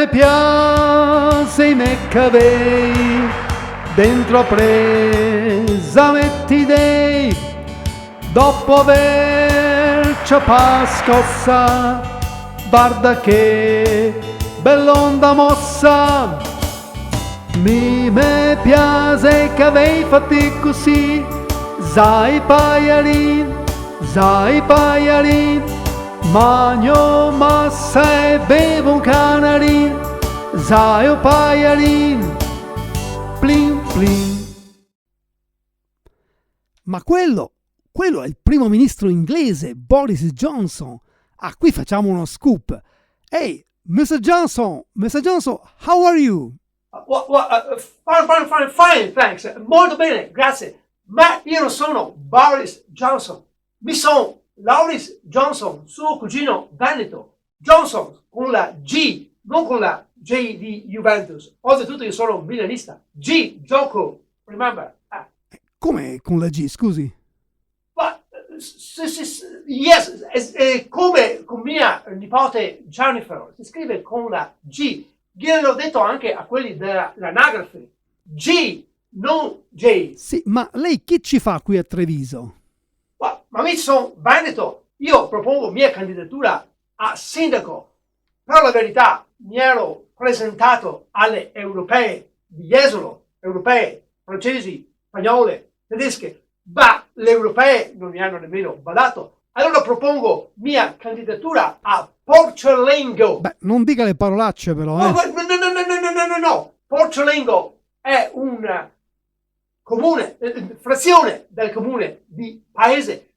piace i Maccabei, dentro presa metti dei, dopo averci scossa, guarda che bell'onda mossa. Mi me piace che avevi fatti così, sai pagliarin, magno massa e bevo un canarin, sai o pagliarin, plin plin. Ma quello è il primo ministro inglese, Boris Johnson. Ah, qui facciamo uno scoop. Hey, Mr. Johnson, how are you? Fine, thanks. Molto bene, grazie. Ma io non sono Boris Johnson. Mi sono Lauris Johnson, suo cugino Veneto. Johnson con la G, non con la J di Juventus. Oltretutto io sono milanista. G, gioco, remember? Come con la G, scusi? Yes, come con mia nipote Jennifer, si scrive con la G. Gliel'ho detto anche a quelli dell'anagrafe. G, non J. Sì, ma lei che ci fa qui a Treviso? Ma mi sono Veneto. Io propongo mia candidatura a sindaco. Però la verità, mi ero presentato alle europee di Jesolo, europee, francesi, spagnole, tedesche, ma le europee non mi hanno nemmeno badato. Allora propongo mia candidatura a Porciolengo. Beh, non dica le parolacce però, No. Porciolengo è un comune, frazione del comune di Paese.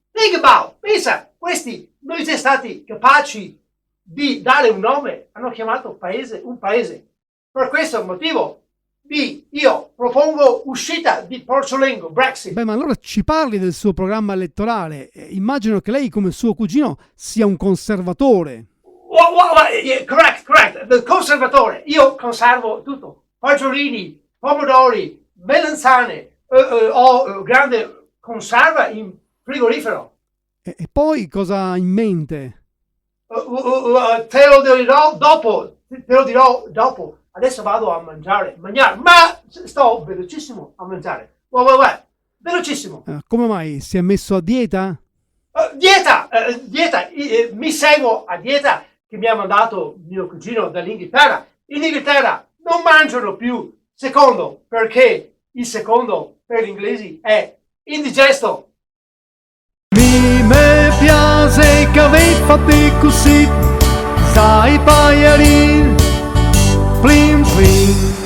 Pensa, questi non siamo stati capaci di dare un nome, hanno chiamato Paese un paese. Per questo motivo io propongo uscita di Porciolengo, Brexit. Beh, ma allora ci parli del suo programma elettorale. Immagino che lei, come suo cugino, sia un conservatore. Correct, del conservatore. Io conservo tutto. Fagiolini, pomodori, melanzane, ho grande conserva in frigorifero. E poi cosa ha in mente? Te lo dirò dopo. Adesso vado a mangiare, ma sto velocissimo a mangiare. Velocissimo. Come mai? Si è messo a dieta? Dieta, mi seguo a dieta che mi ha mandato mio cugino dall'Inghilterra. In Inghilterra non mangiano più secondo, perché il secondo per gli inglesi è indigesto. Me piace che avevi fatti così, sai pagliarin, plin plin.